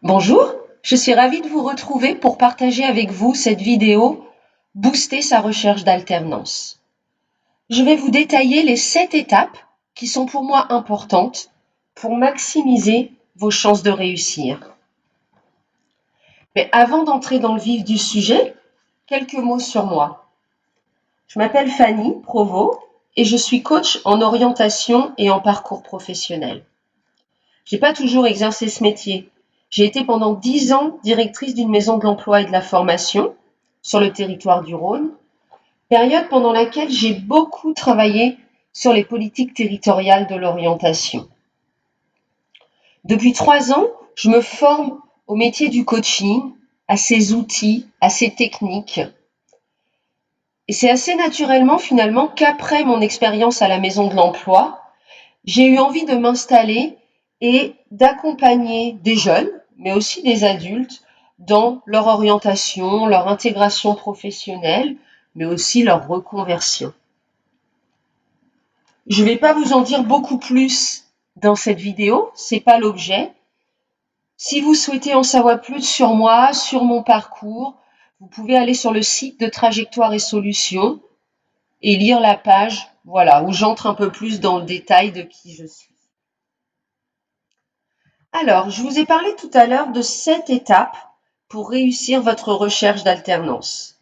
Bonjour, je suis ravie de vous retrouver pour partager avec vous cette vidéo Booster sa recherche d'alternance. Je vais vous détailler les 7 étapes qui sont pour moi importantes pour maximiser vos chances de réussir. Mais avant d'entrer dans le vif du sujet, quelques mots sur moi. Je m'appelle Fanny Provost et je suis coach en orientation et en parcours professionnel. J'ai pas toujours exercé ce métier. J'ai été pendant 10 ans directrice d'une maison de l'emploi et de la formation sur le territoire du Rhône, période pendant laquelle j'ai beaucoup travaillé sur les politiques territoriales de l'orientation. Depuis 3 ans, je me forme au métier du coaching, à ses outils, à ses techniques. Et c'est assez naturellement finalement qu'après mon expérience à la maison de l'emploi, j'ai eu envie de m'installer et d'accompagner des jeunes, mais aussi des adultes, dans leur orientation, leur intégration professionnelle, mais aussi leur reconversion. Je ne vais pas vous en dire beaucoup plus dans cette vidéo, c'est pas l'objet. Si vous souhaitez en savoir plus sur moi, sur mon parcours, vous pouvez aller sur le site de Trajectoire et Solutions et lire la page, voilà, où j'entre un peu plus dans le détail de qui je suis. Alors, je vous ai parlé tout à l'heure de 7 étapes pour réussir votre recherche d'alternance.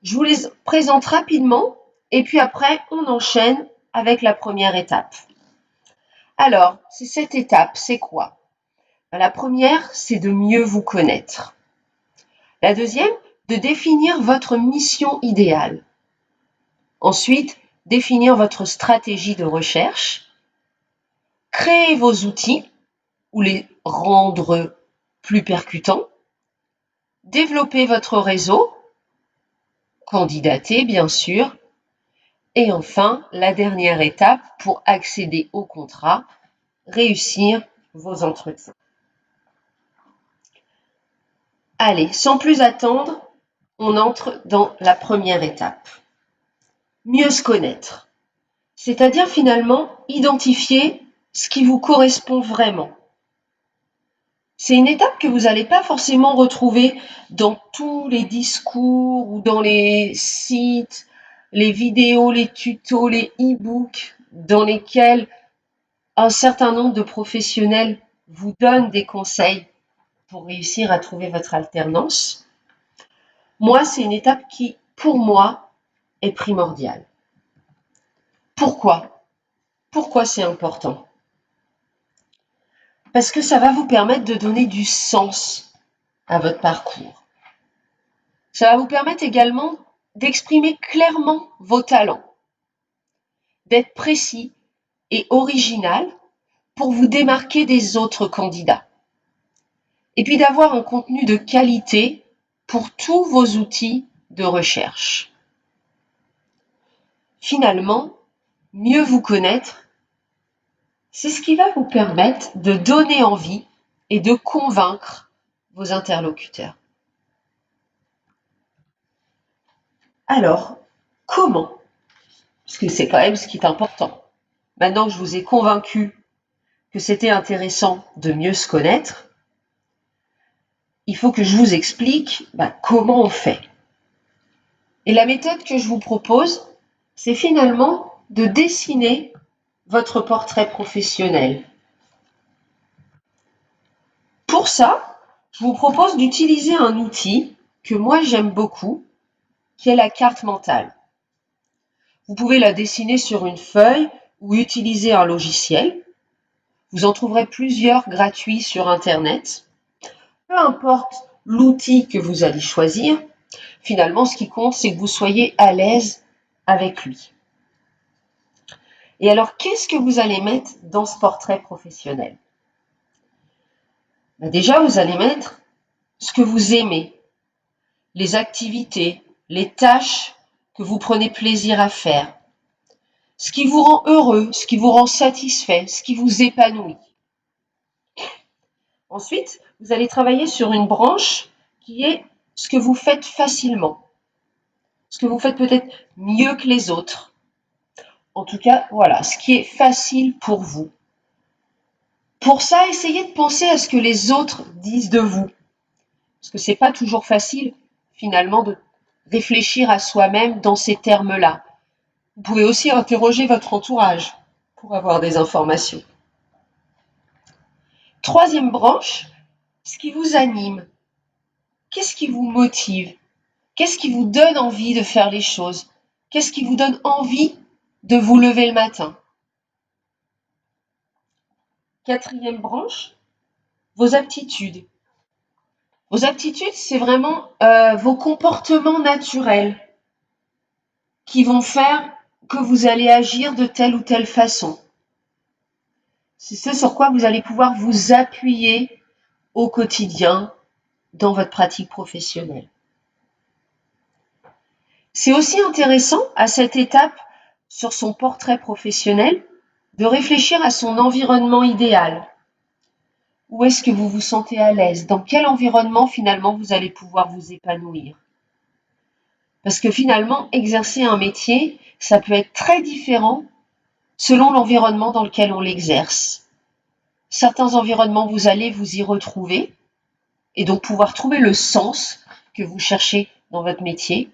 Je vous les présente rapidement et puis après, on enchaîne avec la première étape. Alors, ces 7 étapes, c'est quoi? La première, c'est de mieux vous connaître. La deuxième, de définir votre mission idéale. Ensuite, définir votre stratégie de recherche. Créer vos outils ou les rendre plus percutants. Développer votre réseau, candidater bien sûr, et enfin, la dernière étape pour accéder au contrat, réussir vos entretiens. Allez, sans plus attendre, on entre dans la première étape. Mieux se connaître, c'est-à-dire finalement identifier ce qui vous correspond vraiment. C'est une étape que vous n'allez pas forcément retrouver dans tous les discours ou dans les sites, les vidéos, les tutos, les e-books dans lesquels un certain nombre de professionnels vous donnent des conseils pour réussir à trouver votre alternance. Moi, c'est une étape qui, pour moi, est primordiale. Pourquoi? Pourquoi c'est important? Parce que ça va vous permettre de donner du sens à votre parcours. Ça va vous permettre également d'exprimer clairement vos talents, d'être précis et original pour vous démarquer des autres candidats. Et puis d'avoir un contenu de qualité pour tous vos outils de recherche. Finalement, mieux vous connaître, c'est ce qui va vous permettre de donner envie et de convaincre vos interlocuteurs. Alors, comment? Parce que c'est quand même ce qui est important. Maintenant que je vous ai convaincu que c'était intéressant de mieux se connaître, il faut que je vous explique comment on fait. Et la méthode que je vous propose, c'est finalement de dessiner votre portrait professionnel. Pour ça, je vous propose d'utiliser un outil que moi j'aime beaucoup, qui est la carte mentale. Vous pouvez la dessiner sur une feuille ou utiliser un logiciel. Vous en trouverez plusieurs gratuits sur Internet. Peu importe l'outil que vous allez choisir, finalement, ce qui compte, c'est que vous soyez à l'aise avec lui. Et alors, qu'est-ce que vous allez mettre dans ce portrait professionnel? Déjà, vous allez mettre ce que vous aimez, les activités, les tâches que vous prenez plaisir à faire, ce qui vous rend heureux, ce qui vous rend satisfait, ce qui vous épanouit. Ensuite, vous allez travailler sur une branche qui est ce que vous faites facilement, ce que vous faites peut-être mieux que les autres. En tout cas, voilà, ce qui est facile pour vous. Pour ça, essayez de penser à ce que les autres disent de vous. Parce que c'est pas toujours facile, finalement, de réfléchir à soi-même dans ces termes-là. Vous pouvez aussi interroger votre entourage pour avoir des informations. Troisième branche, ce qui vous anime. Qu'est-ce qui vous motive? Qu'est-ce qui vous donne envie de faire les choses? Qu'est-ce qui vous donne envie de vous lever le matin? Quatrième branche, vos aptitudes. Vos aptitudes, c'est vraiment vos comportements naturels qui vont faire que vous allez agir de telle ou telle façon. C'est ce sur quoi vous allez pouvoir vous appuyer au quotidien dans votre pratique professionnelle. C'est aussi intéressant à cette étape sur son portrait professionnel de réfléchir à son environnement idéal. Où est-ce que vous vous sentez à l'aise? Dans quel environnement finalement vous allez pouvoir vous épanouir? Parce que finalement, exercer un métier, ça peut être très différent selon l'environnement dans lequel on l'exerce. Certains environnements, vous allez vous y retrouver et donc pouvoir trouver le sens que vous cherchez dans votre métier,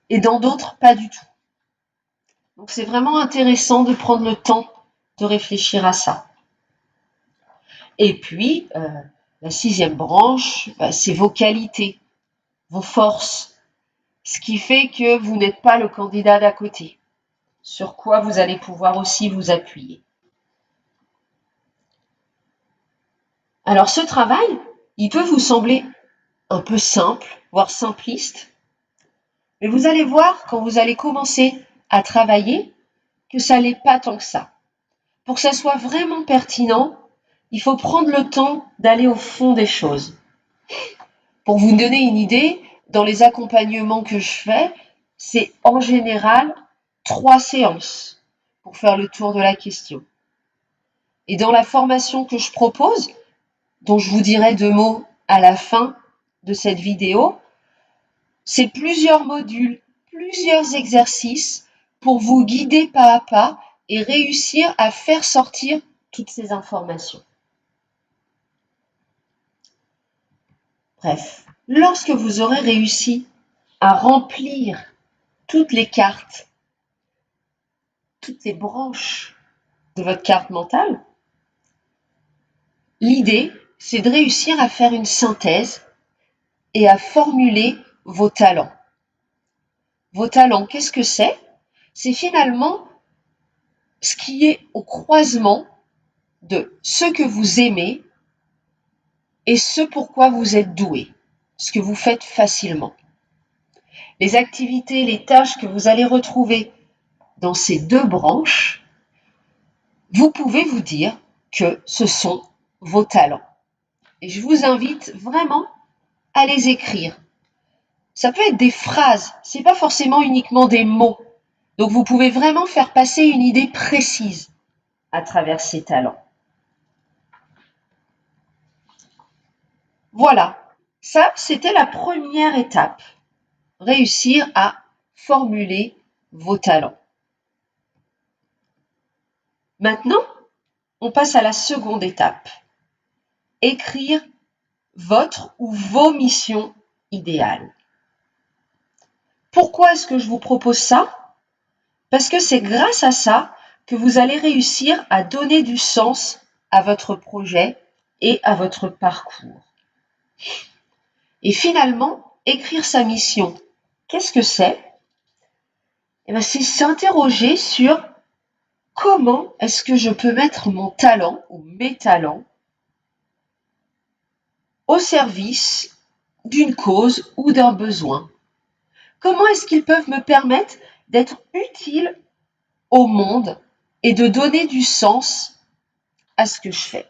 et dans d'autres, pas du tout. Donc c'est vraiment intéressant de prendre le temps de réfléchir à ça. Et puis, la sixième branche, c'est vos qualités, vos forces, ce qui fait que vous n'êtes pas le candidat d'à côté, sur quoi vous allez pouvoir aussi vous appuyer. Alors ce travail, il peut vous sembler un peu simple, voire simpliste, mais vous allez voir quand vous allez commencer à travailler que ça n'est pas tant que ça. Pour que ça soit vraiment pertinent, il faut prendre le temps d'aller au fond des choses. Pour vous donner une idée, dans les accompagnements que je fais, c'est en général 3 séances pour faire le tour de la question. Et dans la formation que je propose, dont je vous dirai 2 mots à la fin de cette vidéo, c'est plusieurs modules, plusieurs exercices pour vous guider pas à pas et réussir à faire sortir toutes ces informations. Bref, lorsque vous aurez réussi à remplir toutes les cartes, toutes les branches de votre carte mentale, l'idée, c'est de réussir à faire une synthèse et à formuler vos talents. Vos talents, qu'est-ce que c'est? C'est finalement ce qui est au croisement de ce que vous aimez et ce pourquoi vous êtes doué, ce que vous faites facilement. Les activités, les tâches que vous allez retrouver dans ces 2 branches, vous pouvez vous dire que ce sont vos talents. Et je vous invite vraiment à les écrire. Ça peut être des phrases, c'est pas forcément uniquement des mots. Donc vous pouvez vraiment faire passer une idée précise à travers ces talents. Voilà, ça c'était la première étape. Réussir à formuler vos talents. Maintenant, on passe à la seconde étape. Écrire votre ou vos missions idéales. Pourquoi est-ce que je vous propose ça? Parce que c'est grâce à ça que vous allez réussir à donner du sens à votre projet et à votre parcours. Et finalement, écrire sa mission, qu'est-ce que c'est? C'est s'interroger sur comment est-ce que je peux mettre mon talent ou mes talents au service d'une cause ou d'un besoin. Comment est-ce qu'ils peuvent me permettre d'être utile au monde et de donner du sens à ce que je fais?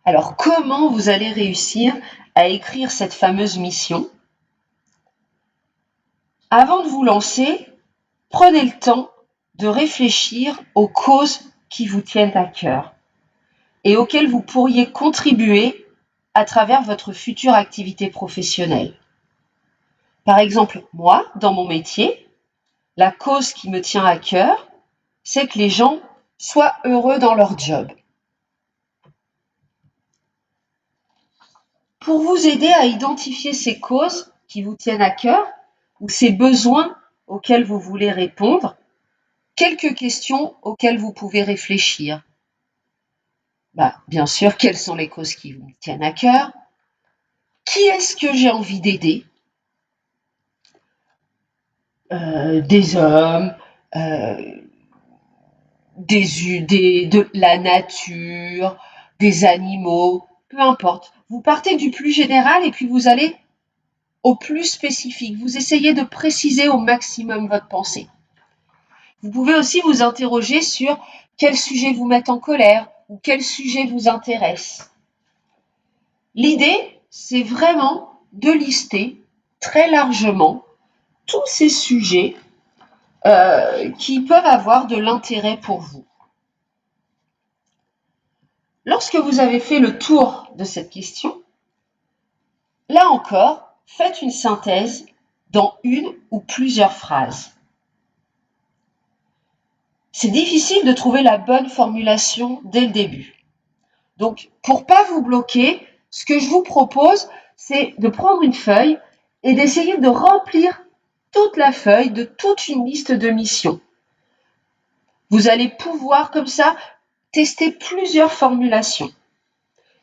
Alors, comment vous allez réussir à écrire cette fameuse mission? Avant de vous lancer, prenez le temps de réfléchir aux causes qui vous tiennent à cœur et auxquelles vous pourriez contribuer à travers votre future activité professionnelle. Par exemple, moi, dans mon métier, la cause qui me tient à cœur, c'est que les gens soient heureux dans leur job. Pour vous aider à identifier ces causes qui vous tiennent à cœur ou ces besoins auxquels vous voulez répondre, quelques questions auxquelles vous pouvez réfléchir. Bien sûr, quelles sont les causes qui vous tiennent à cœur? Qui est-ce que j'ai envie d'aider? Des hommes, de la nature, des animaux, peu importe. Vous partez du plus général et puis vous allez au plus spécifique. Vous essayez de préciser au maximum votre pensée. Vous pouvez aussi vous interroger sur quel sujet vous met en colère ou quel sujet vous intéresse. L'idée, c'est vraiment de lister très largement tous ces sujets qui peuvent avoir de l'intérêt pour vous. Lorsque vous avez fait le tour de cette question, là encore, faites une synthèse dans une ou plusieurs phrases. C'est difficile de trouver la bonne formulation dès le début. Donc, pour ne pas vous bloquer, ce que je vous propose, c'est de prendre une feuille et d'essayer de remplir toute la feuille de toute une liste de missions. Vous allez pouvoir, comme ça, tester plusieurs formulations.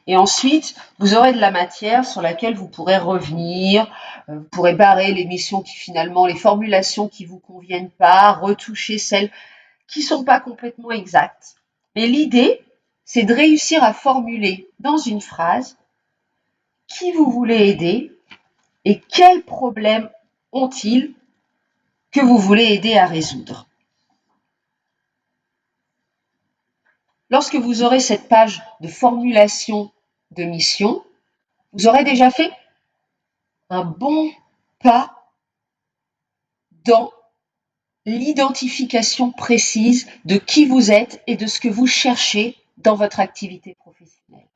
Et ensuite, vous aurez de la matière sur laquelle vous pourrez revenir, vous pourrez barrer les missions qui finalement, les formulations qui ne vous conviennent pas, retoucher celles qui ne sont pas complètement exactes. Mais l'idée, c'est de réussir à formuler dans une phrase qui vous voulez aider et quels problèmes ont-ils que vous voulez aider à résoudre. Lorsque vous aurez cette page de formulation de mission, vous aurez déjà fait un bon pas dans l'identification précise de qui vous êtes et de ce que vous cherchez dans votre activité professionnelle.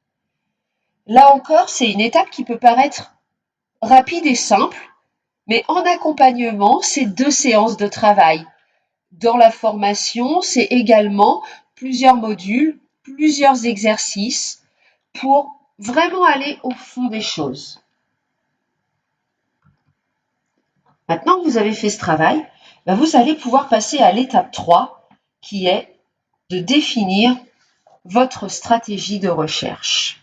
Là encore, c'est une étape qui peut paraître rapide et simple, mais en accompagnement, c'est 2 séances de travail. Dans la formation, c'est également plusieurs modules, plusieurs exercices pour vraiment aller au fond des choses. Maintenant que vous avez fait ce travail, vous allez pouvoir passer à l'étape 3 qui est de définir votre stratégie de recherche.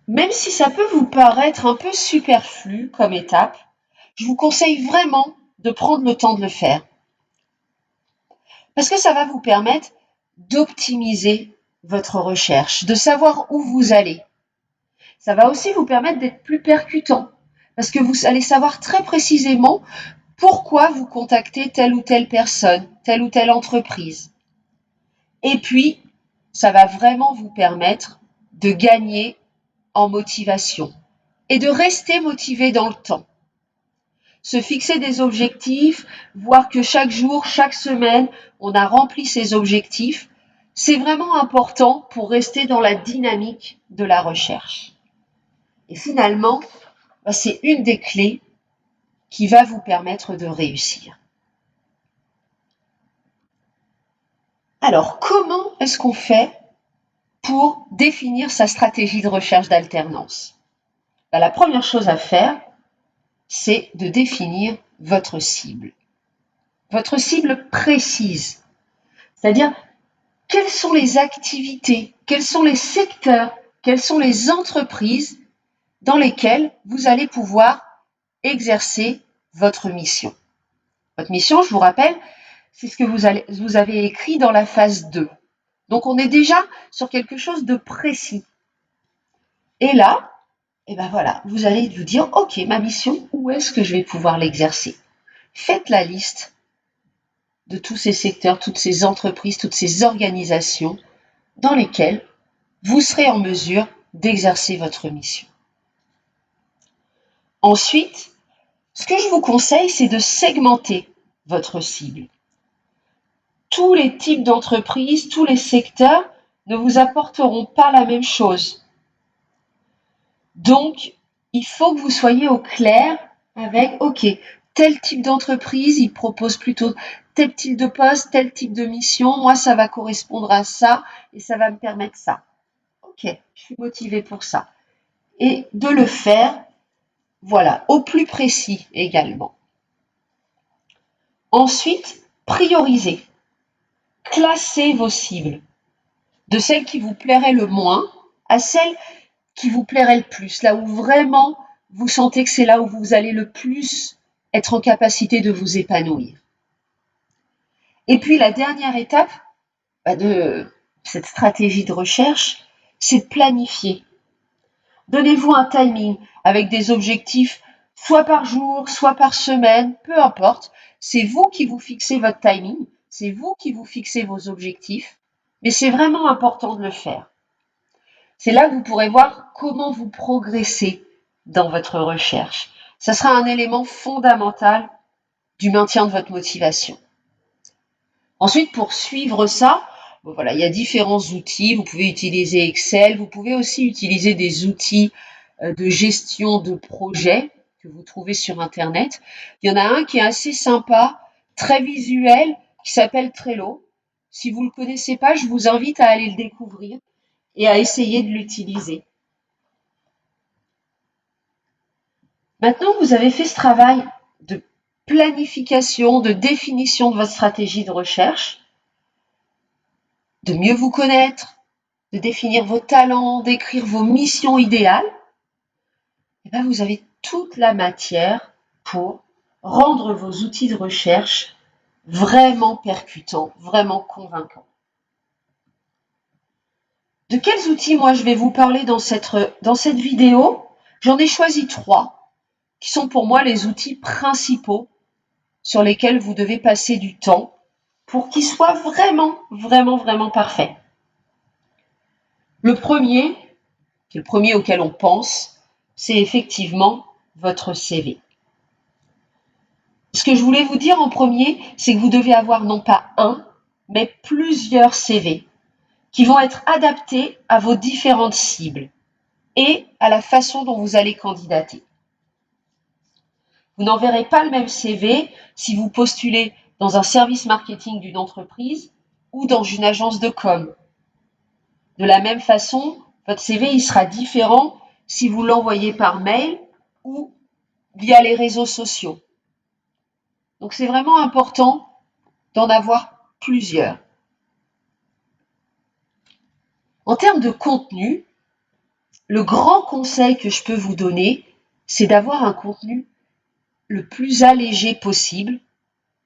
Même si ça peut vous paraître un peu superflu comme étape, je vous conseille vraiment de prendre le temps de le faire. Parce que ça va vous permettre d'optimiser votre recherche, de savoir où vous allez. Ça va aussi vous permettre d'être plus percutant, parce que vous allez savoir très précisément pourquoi vous contactez telle ou telle personne, telle ou telle entreprise. Et puis, ça va vraiment vous permettre de gagner en motivation et de rester motivé dans le temps. Se fixer des objectifs, voir que chaque jour, chaque semaine, on a rempli ses objectifs, c'est vraiment important pour rester dans la dynamique de la recherche. Et finalement, c'est une des clés qui va vous permettre de réussir. Alors, comment est-ce qu'on fait pour définir sa stratégie de recherche d'alternance? La première chose à faire, c'est de définir votre cible. Votre cible précise, c'est-à-dire quelles sont les activités, quels sont les secteurs, quelles sont les entreprises dans lesquelles vous allez pouvoir exercer votre mission. Votre mission, je vous rappelle, c'est ce que vous avez écrit dans la phase 2. Donc, on est déjà sur quelque chose de précis. Et là, voilà, vous allez vous dire, OK, ma mission, où est-ce que je vais pouvoir l'exercer? Faites la liste de tous ces secteurs, toutes ces entreprises, toutes ces organisations dans lesquelles vous serez en mesure d'exercer votre mission. Ensuite, ce que je vous conseille, c'est de segmenter votre cible. Tous les types d'entreprises, tous les secteurs ne vous apporteront pas la même chose. Donc, il faut que vous soyez au clair avec, OK, tel type d'entreprise, ils proposent plutôt tel type de poste, tel type de mission. Moi, ça va correspondre à ça et ça va me permettre ça. Ok, je suis motivée pour ça. Et de le faire, voilà, au plus précis également. Ensuite, priorisez. Classez vos cibles. De celles qui vous plairaient le moins à celles qui vous plairaient le plus. Là où vraiment vous sentez que c'est là où vous allez le plus être en capacité de vous épanouir. Et puis la dernière étape de cette stratégie de recherche, c'est de planifier. Donnez-vous un timing avec des objectifs soit par jour, soit par semaine, peu importe. C'est vous qui vous fixez votre timing, c'est vous qui vous fixez vos objectifs, mais c'est vraiment important de le faire. C'est là que vous pourrez voir comment vous progressez dans votre recherche. Ça sera un élément fondamental du maintien de votre motivation. Ensuite, pour suivre ça, voilà, il y a différents outils. Vous pouvez utiliser Excel, vous pouvez aussi utiliser des outils de gestion de projet que vous trouvez sur Internet. Il y en a un qui est assez sympa, très visuel, qui s'appelle Trello. Si vous ne le connaissez pas, je vous invite à aller le découvrir et à essayer de l'utiliser. Maintenant que vous avez fait ce travail de planification, de définition de votre stratégie de recherche, de mieux vous connaître, de définir vos talents, d'écrire vos missions idéales, et bien vous avez toute la matière pour rendre vos outils de recherche vraiment percutants, vraiment convaincants. De quels outils moi je vais vous parler dans cette vidéo? J'en ai choisi 3 qui sont pour moi les outils principaux sur lesquels vous devez passer du temps pour qu'ils soient vraiment parfaits. Le premier, c'est le premier auquel on pense, c'est effectivement votre CV. Ce que je voulais vous dire en premier, c'est que vous devez avoir non pas un, mais plusieurs CV qui vont être adaptés à vos différentes cibles et à la façon dont vous allez candidater. Vous n'enverrez pas le même CV si vous postulez dans un service marketing d'une entreprise ou dans une agence de com. De la même façon, votre CV il sera différent si vous l'envoyez par mail ou via les réseaux sociaux. Donc c'est vraiment important d'en avoir plusieurs. En termes de contenu, le grand conseil que je peux vous donner, c'est d'avoir un contenu le plus allégé possible,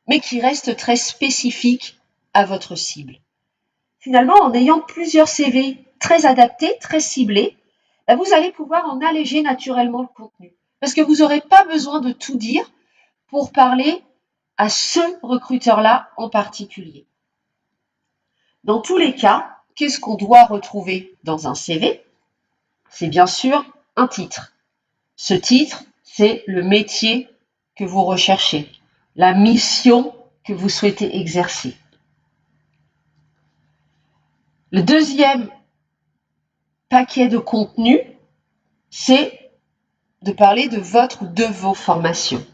mais qui reste très spécifique à votre cible. Finalement, en ayant plusieurs CV très adaptés, très ciblés, vous allez pouvoir en alléger naturellement le contenu. Parce que vous n'aurez pas besoin de tout dire pour parler à ce recruteur-là en particulier. Dans tous les cas, qu'est-ce qu'on doit retrouver dans un CV? C'est bien sûr un titre. Ce titre, c'est le métier que vous recherchez, la mission que vous souhaitez exercer. Le deuxième paquet de contenu, c'est de parler de votre ou de vos formations.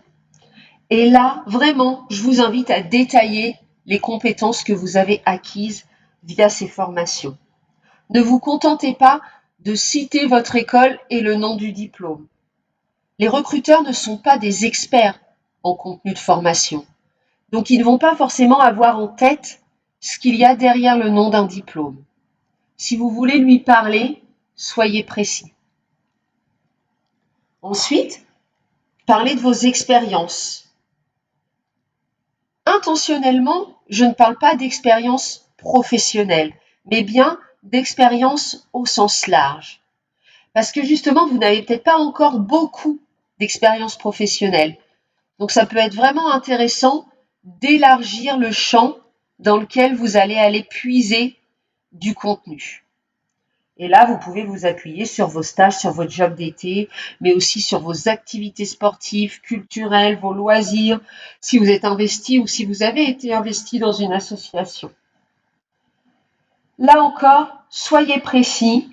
Et là, vraiment, je vous invite à détailler les compétences que vous avez acquises via ces formations. Ne vous contentez pas de citer votre école et le nom du diplôme. Les recruteurs ne sont pas des experts en contenu de formation. Donc, ils ne vont pas forcément avoir en tête ce qu'il y a derrière le nom d'un diplôme. Si vous voulez lui parler, soyez précis. Ensuite, parlez de vos expériences. Intentionnellement, je ne parle pas d'expérience professionnelle, mais bien d'expérience au sens large. Parce que justement, vous n'avez peut-être pas encore beaucoup d'expérience professionnelle. Donc, ça peut être vraiment intéressant d'élargir le champ dans lequel vous allez aller puiser du contenu. Et là, vous pouvez vous appuyer sur vos stages, sur votre job d'été, mais aussi sur vos activités sportives, culturelles, vos loisirs, si vous êtes investi ou si vous avez été investi dans une association. Là encore, soyez précis,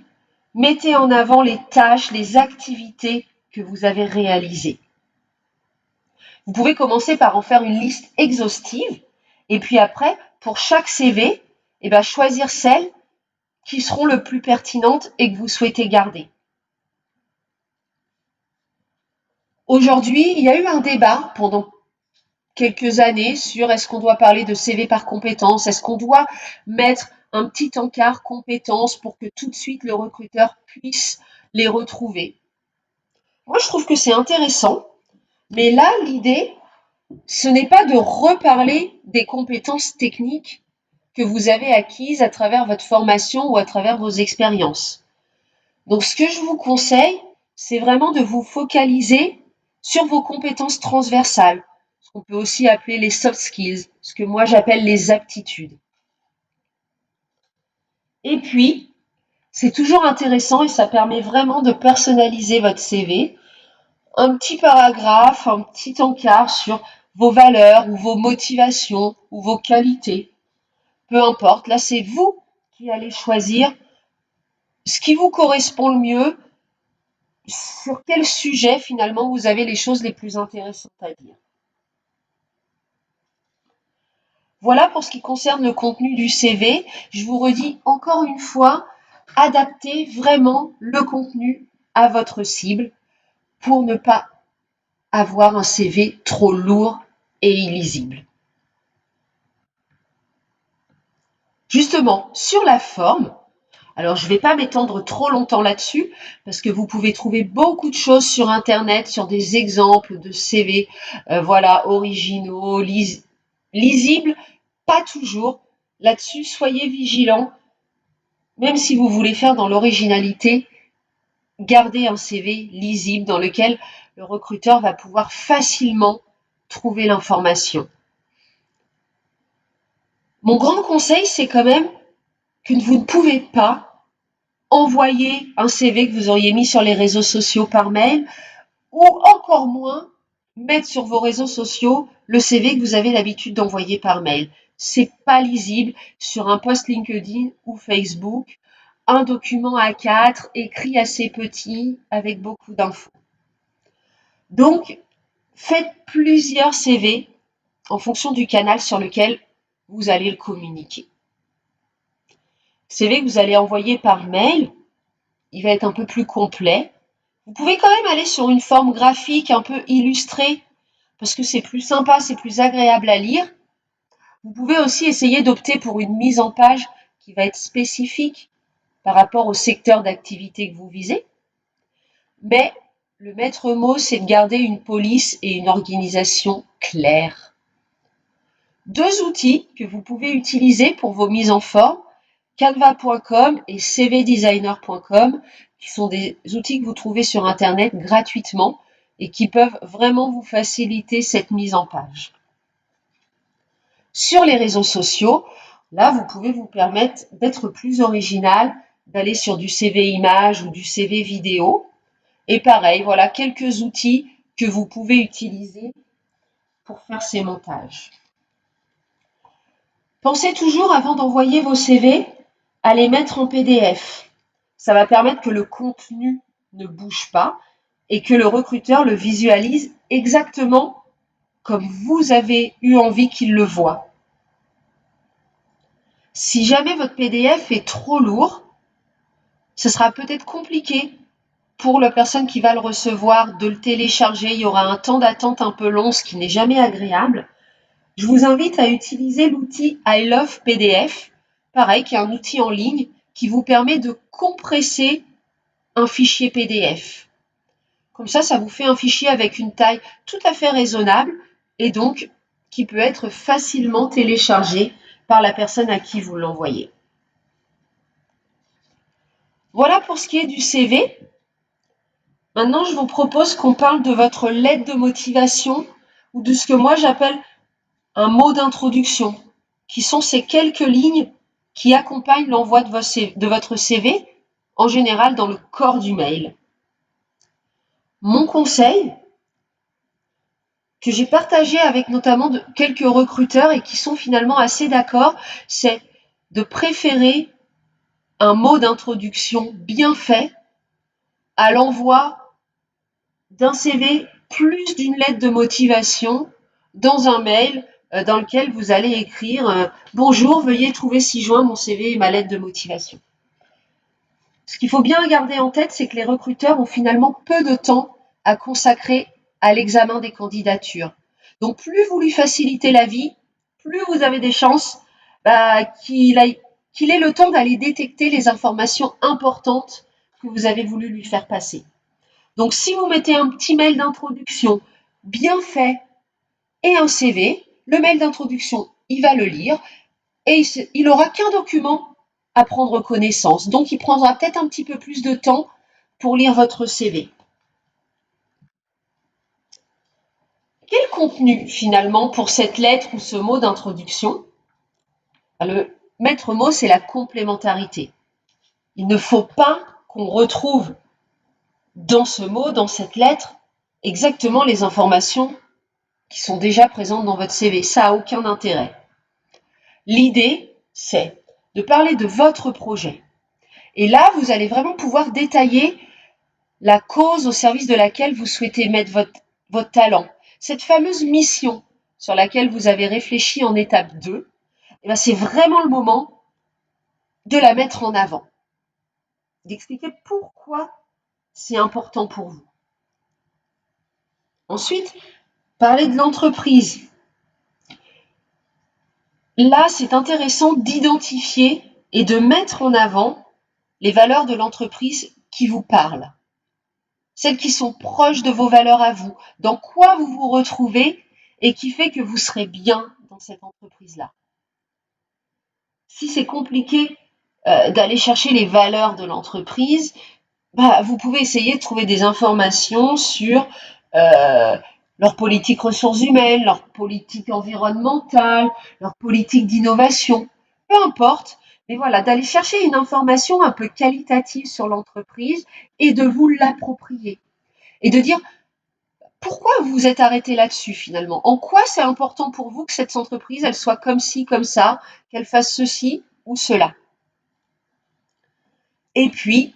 mettez en avant les tâches, les activités que vous avez réalisées. Vous pouvez commencer par en faire une liste exhaustive et puis après, pour chaque CV, choisir celles qui seront le plus pertinentes et que vous souhaitez garder. Aujourd'hui, il y a eu un débat pendant quelques années sur est-ce qu'on doit parler de CV par compétence, est-ce qu'on doit mettre un petit encart compétences pour que tout de suite le recruteur puisse les retrouver. Moi, je trouve que c'est intéressant, mais là, l'idée, ce n'est pas de reparler des compétences techniques que vous avez acquises à travers votre formation ou à travers vos expériences. Donc, ce que je vous conseille, c'est vraiment de vous focaliser sur vos compétences transversales, ce qu'on peut aussi appeler les soft skills, ce que moi j'appelle les aptitudes. Et puis, c'est toujours intéressant et ça permet vraiment de personnaliser votre CV. Un petit paragraphe, un petit encart sur vos valeurs ou vos motivations ou vos qualités. Peu importe, là c'est vous qui allez choisir ce qui vous correspond le mieux, sur quel sujet finalement vous avez les choses les plus intéressantes à dire. Voilà pour ce qui concerne le contenu du CV. Je vous redis encore une fois, adaptez vraiment le contenu à votre cible pour ne pas avoir un CV trop lourd et illisible. Justement, sur la forme, alors je ne vais pas m'étendre trop longtemps là-dessus parce que vous pouvez trouver beaucoup de choses sur Internet, sur des exemples de CV, originaux, lisibles, pas toujours. Là-dessus, soyez vigilants. Même si vous voulez faire dans l'originalité, gardez un CV lisible dans lequel le recruteur va pouvoir facilement trouver l'information. Mon grand conseil, c'est quand même que vous ne pouvez pas envoyer un CV que vous auriez mis sur les réseaux sociaux par mail ou encore moins mettre sur vos réseaux sociaux le CV que vous avez l'habitude d'envoyer par mail. C'est pas lisible sur un post LinkedIn ou Facebook, un document A4 écrit assez petit avec beaucoup d'infos. Donc, faites plusieurs CV en fonction du canal sur lequel vous allez le communiquer. CV que vous allez envoyer par mail, il va être un peu plus complet. Vous pouvez quand même aller sur une forme graphique un peu illustrée parce que c'est plus sympa, c'est plus agréable à lire. Vous pouvez aussi essayer d'opter pour une mise en page qui va être spécifique par rapport au secteur d'activité que vous visez. Mais le maître mot, c'est de garder une police et une organisation claires. Deux outils que vous pouvez utiliser pour vos mises en forme, canva.com et cvdesigner.com, qui sont des outils que vous trouvez sur Internet gratuitement et qui peuvent vraiment vous faciliter cette mise en page. Sur les réseaux sociaux, là, vous pouvez vous permettre d'être plus original, d'aller sur du CV image ou du CV vidéo. Et pareil, voilà quelques outils que vous pouvez utiliser pour faire ces montages. Pensez toujours, avant d'envoyer vos CV, à les mettre en PDF. Ça va permettre que le contenu ne bouge pas et que le recruteur le visualise exactement comme vous avez eu envie qu'il le voie. Si jamais votre PDF est trop lourd, ce sera peut-être compliqué pour la personne qui va le recevoir de le télécharger. Il y aura un temps d'attente un peu long, ce qui n'est jamais agréable. Je vous invite à utiliser l'outil I Love PDF, pareil, qui est un outil en ligne qui vous permet de compresser un fichier PDF. Comme ça vous fait un fichier avec une taille tout à fait raisonnable et donc qui peut être facilement téléchargé par la personne à qui vous l'envoyez. Voilà pour ce qui est du CV. Maintenant, je vous propose qu'on parle de votre lettre de motivation ou de ce que moi j'appelle un mot d'introduction, qui sont ces quelques lignes qui accompagnent l'envoi de votre CV, en général dans le corps du mail. Mon conseil, que j'ai partagé avec notamment quelques recruteurs et qui sont finalement assez d'accord, c'est de préférer un mot d'introduction bien fait à l'envoi d'un CV plus d'une lettre de motivation dans un mail dans lequel vous allez écrire bonjour, veuillez trouver ci-joint mon CV et ma lettre de motivation. Ce qu'il faut bien garder en tête, c'est que les recruteurs ont finalement peu de temps à consacrer à l'examen des candidatures. Donc plus vous lui facilitez la vie, plus vous avez des chances qu'il ait le temps d'aller détecter les informations importantes que vous avez voulu lui faire passer. Donc si vous mettez un petit mail d'introduction bien fait et un CV, le mail d'introduction, il va le lire et il n'aura qu'un document à prendre connaissance. Donc il prendra peut-être un petit peu plus de temps pour lire votre CV. Quel contenu finalement pour cette lettre ou ce mot d'introduction? Le maître mot, c'est la complémentarité. Il ne faut pas qu'on retrouve dans ce mot, dans cette lettre, exactement les informations qui sont déjà présentes dans votre CV. Ça n'a aucun intérêt. L'idée, c'est de parler de votre projet. Et là, vous allez vraiment pouvoir détailler la cause au service de laquelle vous souhaitez mettre votre talent. Cette fameuse mission sur laquelle vous avez réfléchi en étape 2, c'est vraiment le moment de la mettre en avant, d'expliquer pourquoi c'est important pour vous. Ensuite, parler de l'entreprise. Là, c'est intéressant d'identifier et de mettre en avant les valeurs de l'entreprise qui vous parlent, celles qui sont proches de vos valeurs à vous, dans quoi vous vous retrouvez et qui fait que vous serez bien dans cette entreprise-là. Si c'est compliqué d'aller chercher les valeurs de l'entreprise, vous pouvez essayer de trouver des informations sur leur politique ressources humaines, leur politique environnementale, leur politique d'innovation, peu importe. Mais voilà, d'aller chercher une information un peu qualitative sur l'entreprise et de vous l'approprier. Et de dire pourquoi vous vous êtes arrêté là-dessus finalement. En quoi c'est important pour vous que cette entreprise, elle soit comme ci, comme ça, qu'elle fasse ceci ou cela. Et puis,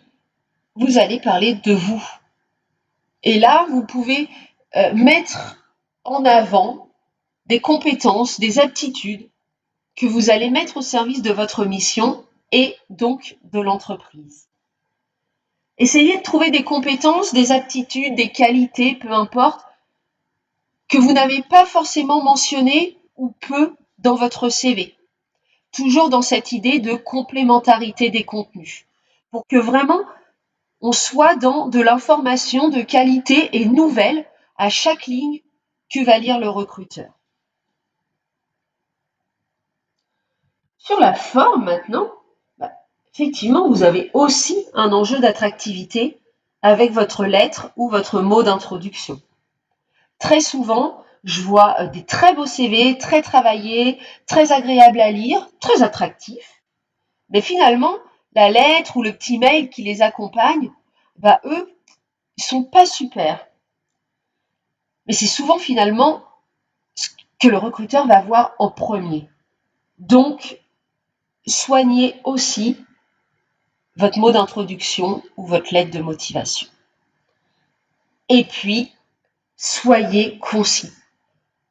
vous allez parler de vous. Et là, vous pouvez mettre en avant des compétences, des aptitudes que vous allez mettre au service de votre mission et donc de l'entreprise. Essayez de trouver des compétences, des aptitudes, des qualités, peu importe, que vous n'avez pas forcément mentionnées ou peu dans votre CV. Toujours dans cette idée de complémentarité des contenus, pour que vraiment on soit dans de l'information de qualité et nouvelle à chaque ligne que va lire le recruteur. Sur la forme maintenant, effectivement, vous avez aussi un enjeu d'attractivité avec votre lettre ou votre mot d'introduction. Très souvent, je vois des très beaux CV, très travaillés, très agréables à lire, très attractifs. Mais finalement, la lettre ou le petit mail qui les accompagne, eux, ils sont pas super. Mais c'est souvent finalement ce que le recruteur va voir en premier. Donc, soignez aussi votre mot d'introduction ou votre lettre de motivation. Et puis, soyez concis.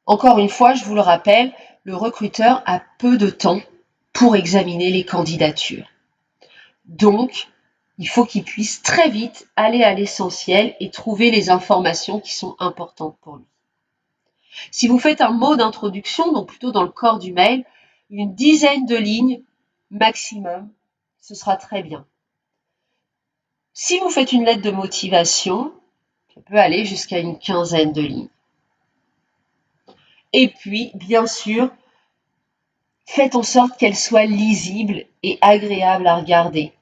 Encore une fois, je vous le rappelle, le recruteur a peu de temps pour examiner les candidatures. Donc, il faut qu'il puisse très vite aller à l'essentiel et trouver les informations qui sont importantes pour lui. Si vous faites un mot d'introduction, donc plutôt dans le corps du mail, une dizaine de lignes maximum, ce sera très bien. Si vous faites une lettre de motivation, ça peut aller jusqu'à une quinzaine de lignes. Et puis, bien sûr, faites en sorte qu'elle soit lisible et agréable à regarder.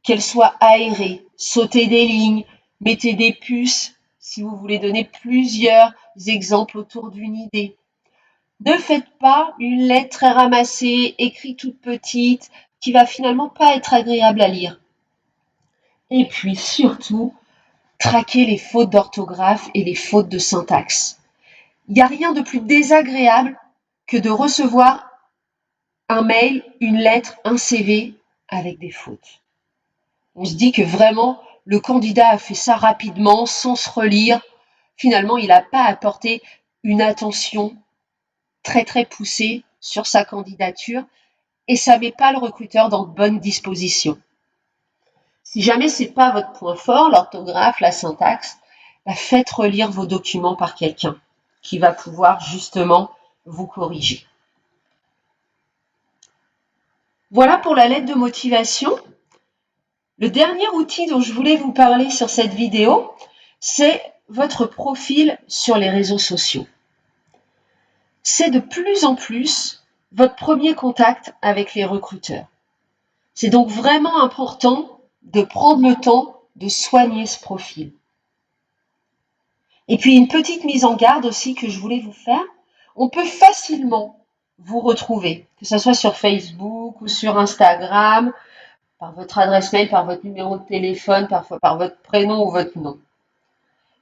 Qu'elle soit aérée, sautez des lignes, mettez des puces si vous voulez donner plusieurs exemples autour d'une idée. Ne faites pas une lettre très ramassée, écrite toute petite, qui va finalement pas être agréable à lire. Et puis surtout, traquez les fautes d'orthographe et les fautes de syntaxe. Il n'y a rien de plus désagréable que de recevoir un mail, une lettre, un CV avec des fautes. On se dit que vraiment, le candidat a fait ça rapidement, sans se relire. finalement, il n'a pas apporté une attention très très poussée sur sa candidature et ça ne met pas le recruteur dans de bonnes dispositions. Si jamais ce n'est pas votre point fort, l'orthographe, la syntaxe, faites relire vos documents par quelqu'un qui va pouvoir justement vous corriger. Voilà pour la lettre de motivation. Le dernier outil dont je voulais vous parler sur cette vidéo, c'est votre profil sur les réseaux sociaux. C'est de plus en plus votre premier contact avec les recruteurs. C'est donc vraiment important de prendre le temps de soigner ce profil. Et puis une petite mise en garde aussi que je voulais vous faire, on peut facilement vous retrouver, que ce soit sur Facebook ou sur Instagram, par votre adresse mail, par votre numéro de téléphone, parfois par votre prénom ou votre nom.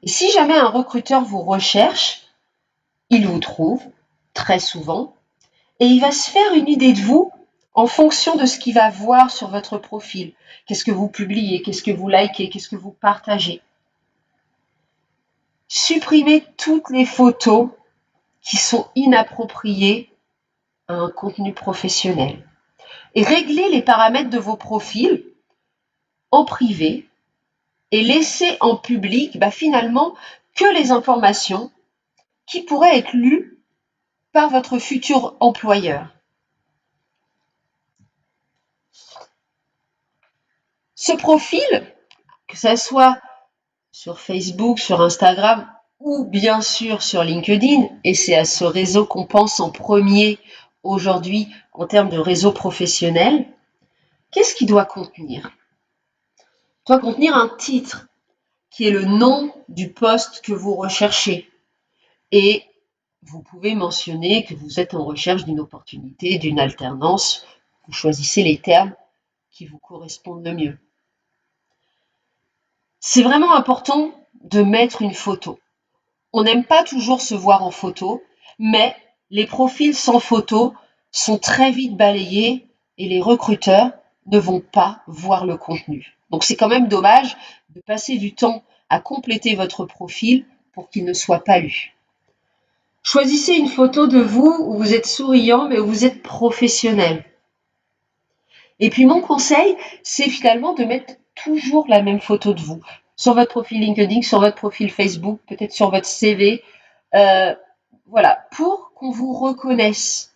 Et si jamais un recruteur vous recherche, il vous trouve très souvent et il va se faire une idée de vous en fonction de ce qu'il va voir sur votre profil. Qu'est-ce que vous publiez, qu'est-ce que vous likez, qu'est-ce que vous partagez. Supprimez toutes les photos qui sont inappropriées à un contenu professionnel. Et réglez les paramètres de vos profils en privé et laissez en public finalement que les informations qui pourraient être lues par votre futur employeur. Ce profil, que ce soit sur Facebook, sur Instagram ou bien sûr sur LinkedIn, et c'est à ce réseau qu'on pense en premier aujourd'hui en termes de réseau professionnel, qu'est-ce qu'il doit contenir? Il doit contenir un titre qui est le nom du poste que vous recherchez. Et vous pouvez mentionner que vous êtes en recherche d'une opportunité, d'une alternance. Vous choisissez les termes qui vous correspondent le mieux. C'est vraiment important de mettre une photo. On n'aime pas toujours se voir en photo, mais les profils sans photo sont très vite balayés et les recruteurs ne vont pas voir le contenu. Donc c'est quand même dommage de passer du temps à compléter votre profil pour qu'il ne soit pas lu. Choisissez une photo de vous où vous êtes souriant mais où vous êtes professionnel. Et puis mon conseil, c'est finalement de mettre toujours la même photo de vous. Sur votre profil LinkedIn, sur votre profil Facebook, peut-être sur votre CV. Voilà, pour qu'on vous reconnaisse.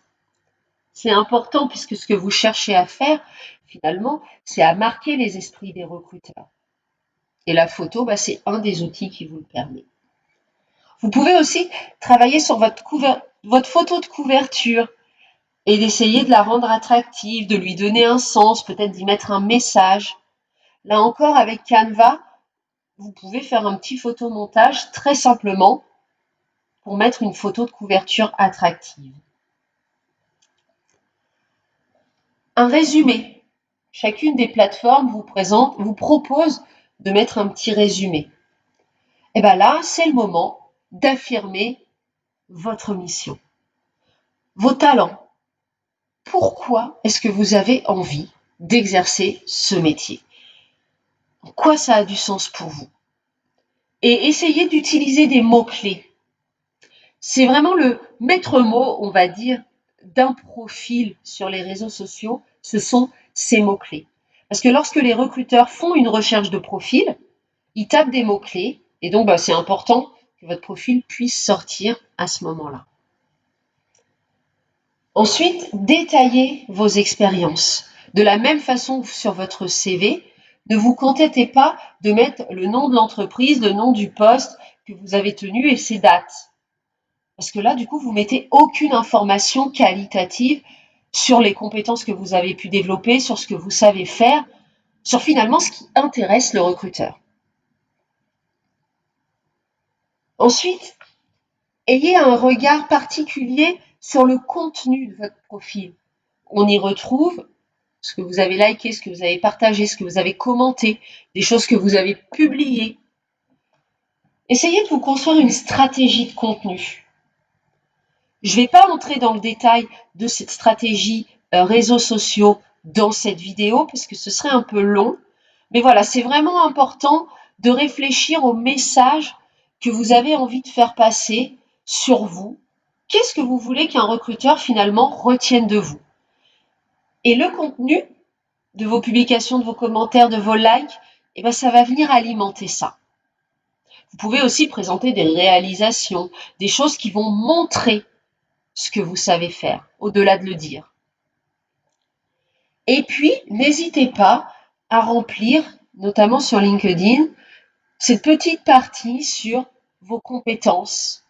C'est important puisque ce que vous cherchez à faire, finalement, c'est à marquer les esprits des recruteurs. Et la photo, c'est un des outils qui vous le permet. Vous pouvez aussi travailler sur votre photo de couverture et d'essayer de la rendre attractive, de lui donner un sens, peut-être d'y mettre un message. Là encore, avec Canva, vous pouvez faire un petit photomontage très simplement pour mettre une photo de couverture attractive. Un résumé. Chacune des plateformes vous propose de mettre un petit résumé. Et bien là, c'est le moment d'affirmer votre mission, vos talents. Pourquoi est-ce que vous avez envie d'exercer ce métier? En quoi ça a du sens pour vous? Et essayez d'utiliser des mots-clés. C'est vraiment le maître mot, on va dire, d'un profil sur les réseaux sociaux, ce sont ces mots-clés. Parce que lorsque les recruteurs font une recherche de profil, ils tapent des mots-clés et donc c'est important que votre profil puisse sortir à ce moment-là. Ensuite, détaillez vos expériences. De la même façon que sur votre CV, ne vous contentez pas de mettre le nom de l'entreprise, le nom du poste que vous avez tenu et ses dates. Parce que là, du coup, vous mettez aucune information qualitative sur les compétences que vous avez pu développer, sur ce que vous savez faire, sur finalement ce qui intéresse le recruteur. Ensuite, ayez un regard particulier sur le contenu de votre profil. On y retrouve ce que vous avez liké, ce que vous avez partagé, ce que vous avez commenté, des choses que vous avez publiées. Essayez de vous construire une stratégie de contenu. Je ne vais pas entrer dans le détail de cette stratégie réseaux sociaux dans cette vidéo parce que ce serait un peu long. Mais voilà, c'est vraiment important de réfléchir au message que vous avez envie de faire passer sur vous? Qu'est-ce que vous voulez qu'un recruteur finalement retienne de vous? Et le contenu de vos publications, de vos commentaires, de vos likes, eh ben, ça va venir alimenter ça. Vous pouvez aussi présenter des réalisations, des choses qui vont montrer ce que vous savez faire, au-delà de le dire. Et puis, n'hésitez pas à remplir, notamment sur LinkedIn, cette petite partie sur vos compétences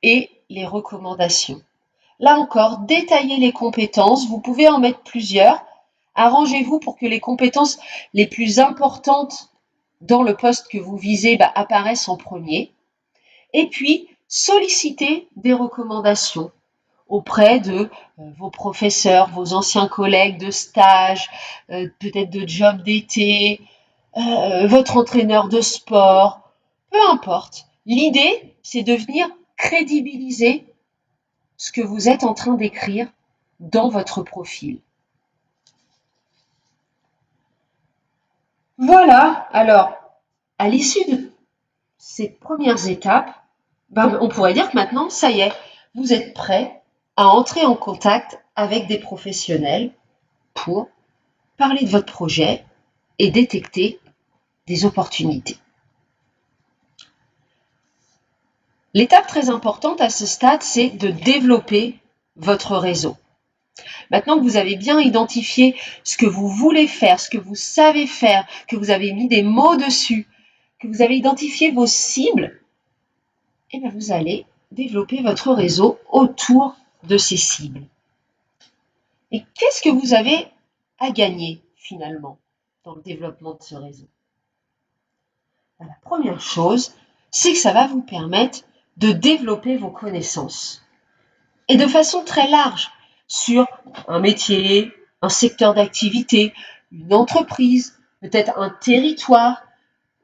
et les recommandations. Là encore, détaillez les compétences, vous pouvez en mettre plusieurs. Arrangez-vous pour que les compétences les plus importantes dans le poste que vous visez apparaissent en premier. Et puis, sollicitez des recommandations auprès de vos professeurs, vos anciens collègues de stage, peut-être de job d'été, votre entraîneur de sport, peu importe. L'idée, c'est de venir crédibiliser ce que vous êtes en train d'écrire dans votre profil. Voilà, alors, à l'issue de ces premières étapes, on pourrait dire que maintenant, ça y est, vous êtes prêt à entrer en contact avec des professionnels pour parler de votre projet et détecter des opportunités. L'étape très importante à ce stade, c'est de développer votre réseau. Maintenant que vous avez bien identifié ce que vous voulez faire, ce que vous savez faire, que vous avez mis des mots dessus, que vous avez identifié vos cibles, et bien vous allez développer votre réseau autour de ces cibles. Et qu'est-ce que vous avez à gagner finalement dans le développement de ce réseau? La première chose, c'est que ça va vous permettre de développer vos connaissances. Et de façon très large, sur un métier, un secteur d'activité, une entreprise, peut-être un territoire,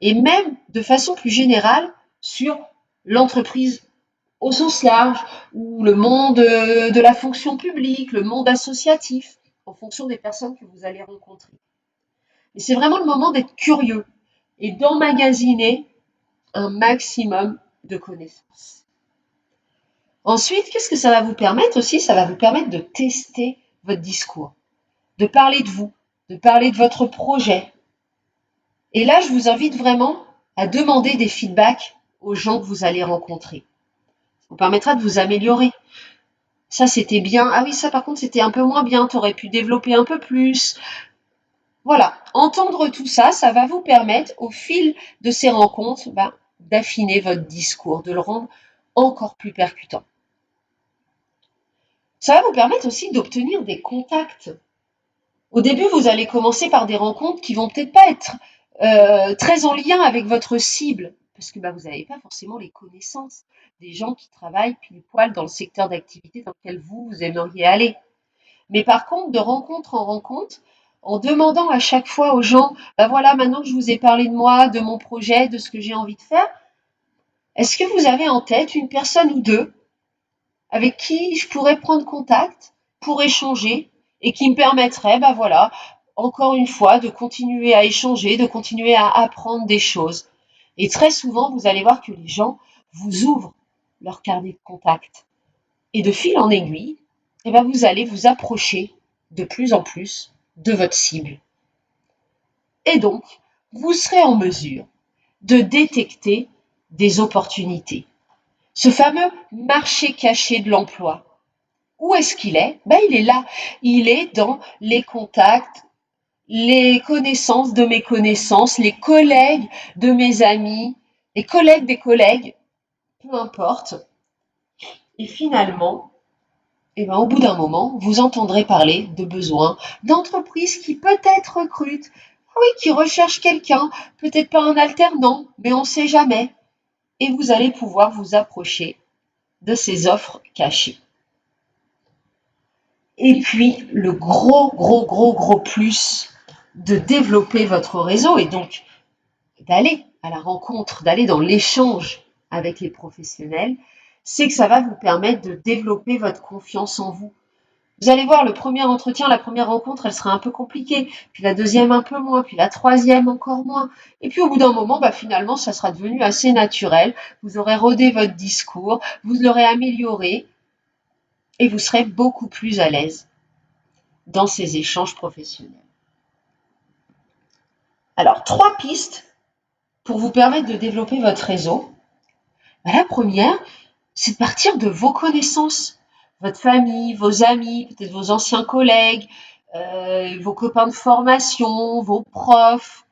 et même de façon plus générale sur l'entreprise au sens large, ou le monde de la fonction publique, le monde associatif, en fonction des personnes que vous allez rencontrer. Et c'est vraiment le moment d'être curieux et d'emmagasiner un maximum de connaissances. Ensuite, qu'est-ce que ça va vous permettre aussi? Ça va vous permettre de tester votre discours, de parler de vous, de parler de votre projet. Et là, je vous invite vraiment à demander des feedbacks aux gens que vous allez rencontrer. Ça vous permettra de vous améliorer. Ça, c'était bien. Ah oui, ça, par contre, c'était un peu moins bien. Tu aurais pu développer un peu plus. Voilà. Entendre tout ça, ça va vous permettre, au fil de ces rencontres, d'affiner votre discours, de le rendre encore plus percutant. Ça va vous permettre aussi d'obtenir des contacts. Au début, vous allez commencer par des rencontres qui vont peut-être pas être très en lien avec votre cible, parce que vous n'avez pas forcément les connaissances des gens qui travaillent pile poil dans le secteur d'activité dans lequel vous aimeriez aller. Mais par contre, de rencontre en rencontre, en demandant à chaque fois aux gens, voilà, maintenant que je vous ai parlé de moi, de mon projet, de ce que j'ai envie de faire, est-ce que vous avez en tête une personne ou deux avec qui je pourrais prendre contact pour échanger et qui me permettrait, voilà, encore une fois, de continuer à échanger, de continuer à apprendre des choses. Et très souvent, vous allez voir que les gens vous ouvrent leur carnet de contact. Et de fil en aiguille, vous allez vous approcher de plus en plus de votre cible. Et donc, vous serez en mesure de détecter des opportunités. Ce fameux marché caché de l'emploi. Où est-ce qu'il est? Il est là. Il est dans les contacts, les connaissances de mes connaissances, les collègues de mes amis, les collègues des collègues, peu importe. Et finalement, au bout d'un moment, vous entendrez parler de besoins d'entreprises qui peut-être recrutent, qui recherchent quelqu'un, peut-être pas un alternant, mais on ne sait jamais. Et vous allez pouvoir vous approcher de ces offres cachées. Et puis, le gros plus de développer votre réseau et donc d'aller à la rencontre, d'aller dans l'échange avec les professionnels, c'est que ça va vous permettre de développer votre confiance en vous. Vous allez voir, le premier entretien, la première rencontre, elle sera un peu compliquée, puis la deuxième un peu moins, puis la troisième encore moins. Et puis au bout d'un moment, finalement, ça sera devenu assez naturel. Vous aurez rodé votre discours, vous l'aurez amélioré et vous serez beaucoup plus à l'aise dans ces échanges professionnels. Alors, 3 pistes pour vous permettre de développer votre réseau. La première, c'est de partir de vos connaissances, votre famille, vos amis, peut-être vos anciens collègues, vos copains de formation, vos profs,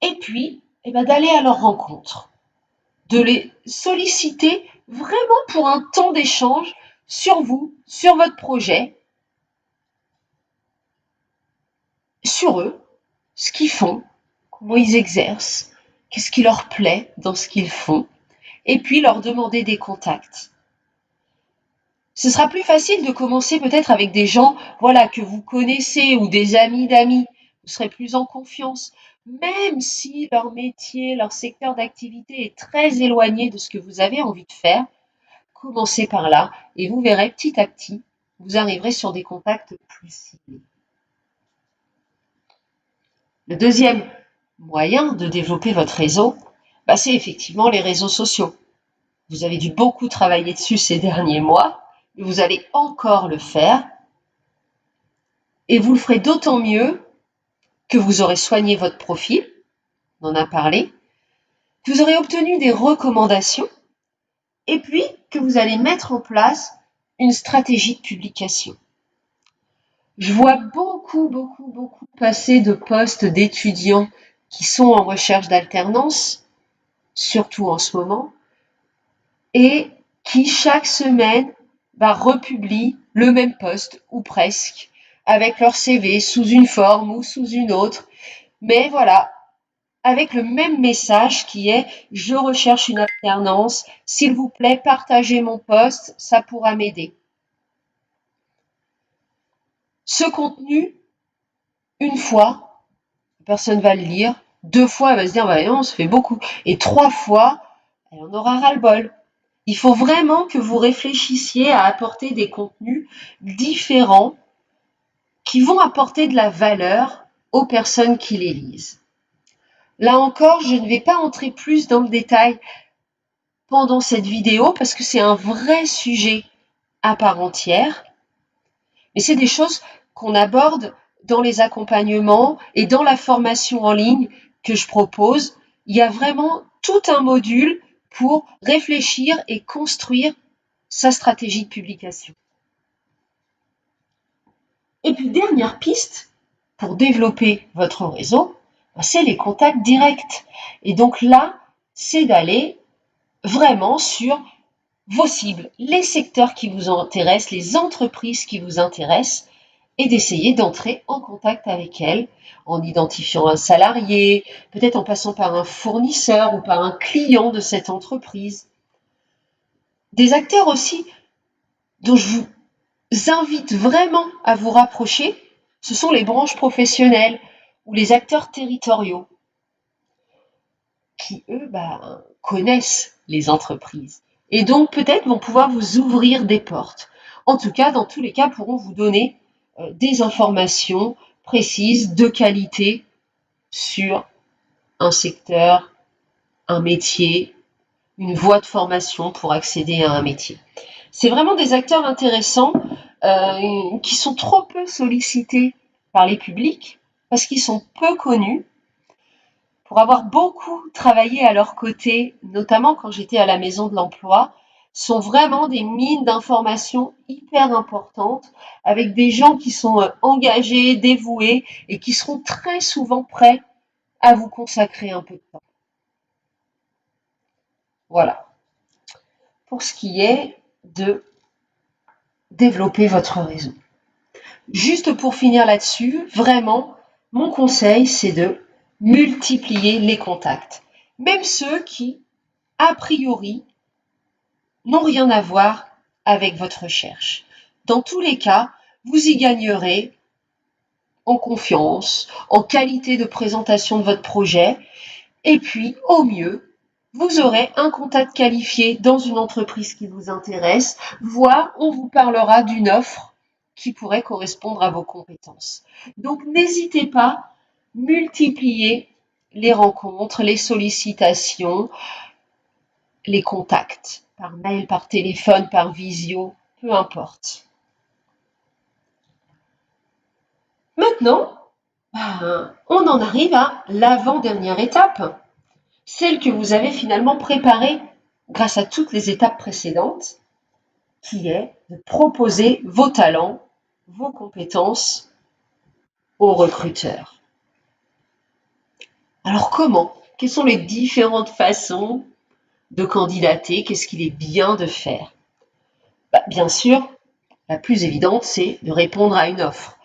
et puis d'aller à leur rencontre, de les solliciter vraiment pour un temps d'échange sur vous, sur votre projet, sur eux, ce qu'ils font, comment ils exercent, qu'est-ce qui leur plaît dans ce qu'ils font, et puis leur demander des contacts. Ce sera plus facile de commencer peut-être avec des gens, que vous connaissez ou des amis d'amis. Vous serez plus en confiance, même si leur métier, leur secteur d'activité est très éloigné de ce que vous avez envie de faire. Commencez par là et vous verrez petit à petit, vous arriverez sur des contacts plus ciblés. Le deuxième moyen de développer votre réseau, c'est effectivement les réseaux sociaux. Vous avez dû beaucoup travailler dessus ces derniers mois. Vous allez encore le faire et vous le ferez d'autant mieux que vous aurez soigné votre profil, on en a parlé, que vous aurez obtenu des recommandations et puis que vous allez mettre en place une stratégie de publication. Je vois beaucoup passer de postes d'étudiants qui sont en recherche d'alternance, surtout en ce moment, et qui chaque semaine republient le même poste, ou presque, avec leur CV sous une forme ou sous une autre. Mais voilà, avec le même message qui est « Je recherche une alternance, s'il vous plaît, partagez mon poste, ça pourra m'aider ». Ce contenu, une fois, personne va le lire. 2 fois, elle va se dire « non, ça fait beaucoup ». Et 3 fois, elle en aura ras-le-bol. Il faut vraiment que vous réfléchissiez à apporter des contenus différents qui vont apporter de la valeur aux personnes qui les lisent. Là encore, je ne vais pas entrer plus dans le détail pendant cette vidéo parce que c'est un vrai sujet à part entière. Mais c'est des choses qu'on aborde dans les accompagnements et dans la formation en ligne que je propose. Il y a vraiment tout un module pour réfléchir et construire sa stratégie de publication. Et puis, dernière piste pour développer votre réseau, c'est les contacts directs. Et donc là, c'est d'aller vraiment sur vos cibles, les secteurs qui vous intéressent, les entreprises qui vous intéressent, et d'essayer d'entrer en contact avec elles en identifiant un salarié, peut-être en passant par un fournisseur ou par un client de cette entreprise. Des acteurs aussi dont je vous invite vraiment à vous rapprocher, ce sont les branches professionnelles ou les acteurs territoriaux qui, eux, connaissent les entreprises et donc peut-être vont pouvoir vous ouvrir des portes. En tout cas, dans tous les cas, pourront vous donner des informations précises, de qualité sur un secteur, un métier, une voie de formation pour accéder à un métier. C'est vraiment des acteurs intéressants qui sont trop peu sollicités par les publics parce qu'ils sont peu connus. Pour avoir beaucoup travaillé à leur côté, notamment quand j'étais à la Maison de l'Emploi, sont vraiment des mines d'informations hyper importantes avec des gens qui sont engagés, dévoués et qui seront très souvent prêts à vous consacrer un peu de temps. Voilà. Pour ce qui est de développer votre réseau. Juste pour finir là-dessus, vraiment, mon conseil, c'est de multiplier les contacts. Même ceux qui, a priori, n'ont rien à voir avec votre recherche. Dans tous les cas, vous y gagnerez en confiance, en qualité de présentation de votre projet, et puis, au mieux, vous aurez un contact qualifié dans une entreprise qui vous intéresse, voire on vous parlera d'une offre qui pourrait correspondre à vos compétences. Donc n'hésitez pas, multipliez les rencontres, les sollicitations, les contacts, par mail, par téléphone, par visio, peu importe. Maintenant, on en arrive à l'avant-dernière étape, celle que vous avez finalement préparée grâce à toutes les étapes précédentes, qui est de proposer vos talents, vos compétences aux recruteurs. Alors comment? Quelles sont les différentes façons de candidater? Qu'est-ce qu'il est bien de faire? Bien sûr, la plus évidente, c'est de répondre à une offre,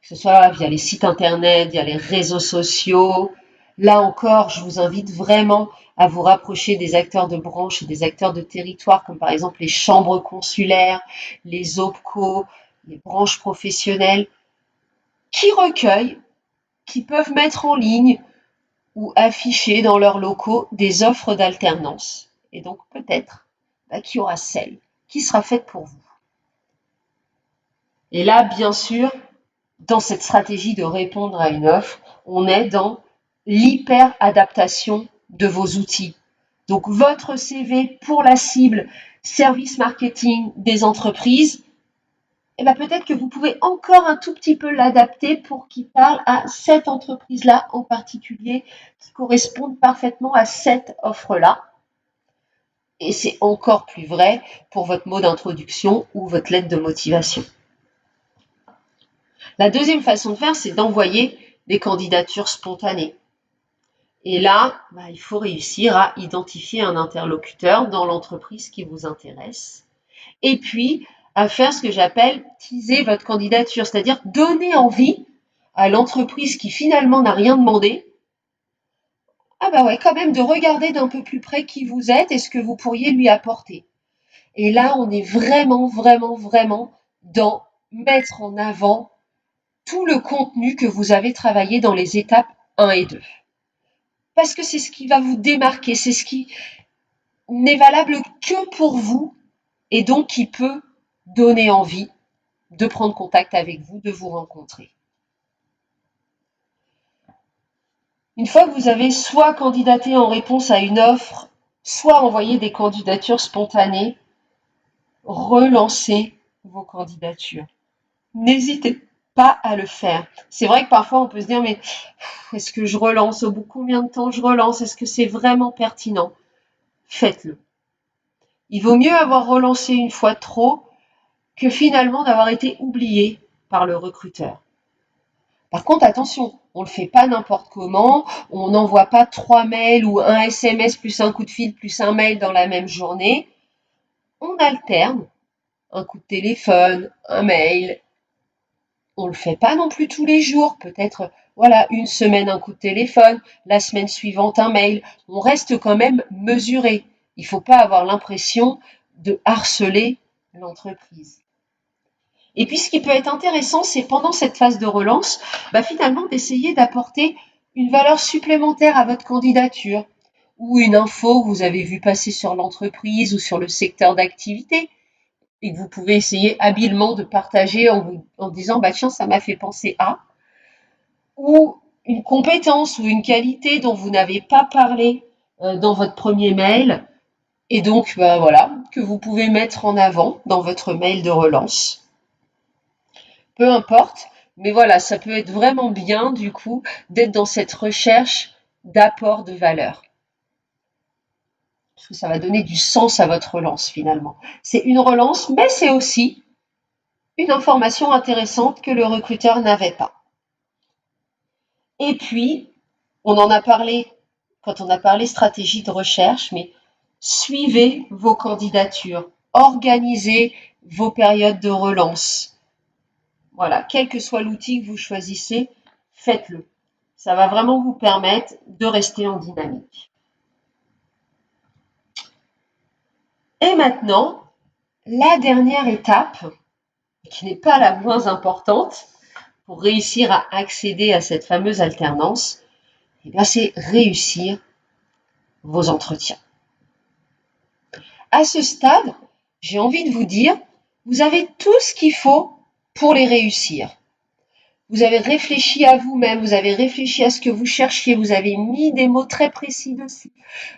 que ce soit via les sites internet, via les réseaux sociaux. Là encore, je vous invite vraiment à vous rapprocher des acteurs de branche et des acteurs de territoire, comme par exemple les chambres consulaires, les OPCO, les branches professionnelles, qui recueillent, qui peuvent mettre en ligne ou afficher dans leurs locaux des offres d'alternance. Et donc peut-être qu'il y aura celle qui sera faite pour vous. Et là, bien sûr, dans cette stratégie de répondre à une offre, on est dans l'hyper-adaptation de vos outils. Donc votre CV pour la cible service marketing des entreprises, peut-être que vous pouvez encore un tout petit peu l'adapter pour qu'il parle à cette entreprise-là en particulier, qui corresponde parfaitement à cette offre-là. Et c'est encore plus vrai pour votre mot d'introduction ou votre lettre de motivation. La deuxième façon de faire, c'est d'envoyer des candidatures spontanées. Et là, il faut réussir à identifier un interlocuteur dans l'entreprise qui vous intéresse. Et puis, à faire ce que j'appelle teaser votre candidature, c'est-à-dire donner envie à l'entreprise qui finalement n'a rien demandé, quand même de regarder d'un peu plus près qui vous êtes et ce que vous pourriez lui apporter. Et là, on est vraiment, vraiment, vraiment dans mettre en avant tout le contenu que vous avez travaillé dans les étapes 1 et 2. Parce que c'est ce qui va vous démarquer, c'est ce qui n'est valable que pour vous et donc qui peut donner envie de prendre contact avec vous, de vous rencontrer. Une fois que vous avez soit candidaté en réponse à une offre, soit envoyé des candidatures spontanées, relancez vos candidatures. N'hésitez pas à le faire. C'est vrai que parfois on peut se dire mais est-ce que je relance? Au bout de combien de temps je relance? Est-ce que c'est vraiment pertinent? Faites-le. Il vaut mieux avoir relancé une fois trop que finalement d'avoir été oublié par le recruteur. Par contre, attention, on ne le fait pas n'importe comment, on n'envoie pas 3 mails ou un SMS plus un coup de fil plus un mail dans la même journée. On alterne un coup de téléphone, un mail. On ne le fait pas non plus tous les jours, peut-être une semaine un coup de téléphone, la semaine suivante un mail. On reste quand même mesuré. Il ne faut pas avoir l'impression de harceler l'entreprise. Et puis, ce qui peut être intéressant, c'est pendant cette phase de relance, finalement, d'essayer d'apporter une valeur supplémentaire à votre candidature ou une info que vous avez vu passer sur l'entreprise ou sur le secteur d'activité et que vous pouvez essayer habilement de partager en disant « tiens, ça m'a fait penser à » ou une compétence ou une qualité dont vous n'avez pas parlé dans votre premier mail et donc, que vous pouvez mettre en avant dans votre mail de relance. Peu importe, mais ça peut être vraiment bien du coup d'être dans cette recherche d'apport de valeur. Parce que ça va donner du sens à votre relance finalement. C'est une relance, mais c'est aussi une information intéressante que le recruteur n'avait pas. Et puis, on en a parlé quand on a parlé stratégie de recherche, mais suivez vos candidatures, organisez vos périodes de relance. Voilà, quel que soit l'outil que vous choisissez, faites-le. Ça va vraiment vous permettre de rester en dynamique. Et maintenant, la dernière étape, qui n'est pas la moins importante, pour réussir à accéder à cette fameuse alternance, c'est réussir vos entretiens. À ce stade, j'ai envie de vous dire, vous avez tout ce qu'il faut pour les réussir. Vous avez réfléchi à vous-même, vous avez réfléchi à ce que vous cherchiez, vous avez mis des mots très précis dessus,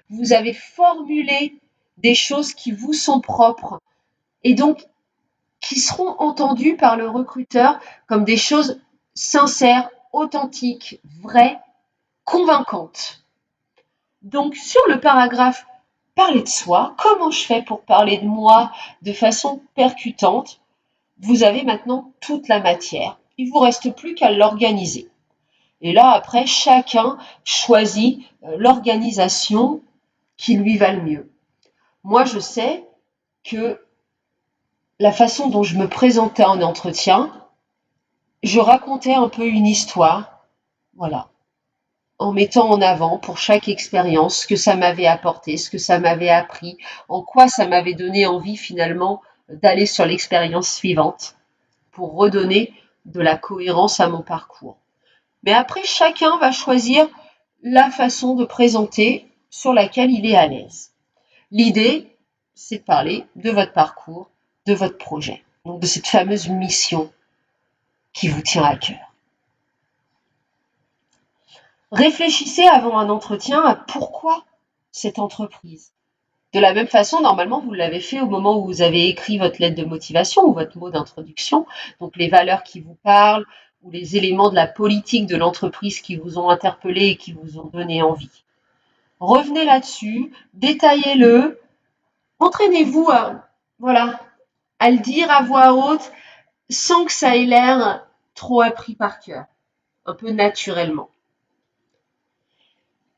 vous avez formulé des choses qui vous sont propres et donc qui seront entendues par le recruteur comme des choses sincères, authentiques, vraies, convaincantes. Donc sur le paragraphe « Parler de soi », comment je fais pour parler de moi de façon percutante? Vous avez maintenant toute la matière. Il ne vous reste plus qu'à l'organiser. Et là, après, chacun choisit l'organisation qui lui va le mieux. Moi, je sais que la façon dont je me présentais en entretien, je racontais un peu une histoire, voilà, en mettant en avant pour chaque expérience ce que ça m'avait apporté, ce que ça m'avait appris, en quoi ça m'avait donné envie finalement d'aller sur l'expérience suivante pour redonner de la cohérence à mon parcours. Mais après, chacun va choisir la façon de présenter sur laquelle il est à l'aise. L'idée, c'est de parler de votre parcours, de votre projet, donc de cette fameuse mission qui vous tient à cœur. Réfléchissez avant un entretien à pourquoi cette entreprise. De la même façon, normalement, vous l'avez fait au moment où vous avez écrit votre lettre de motivation ou votre mot d'introduction, donc les valeurs qui vous parlent ou les éléments de la politique de l'entreprise qui vous ont interpellé et qui vous ont donné envie. Revenez là-dessus, détaillez-le, entraînez-vous à le dire à voix haute sans que ça ait l'air trop appris par cœur, un peu naturellement.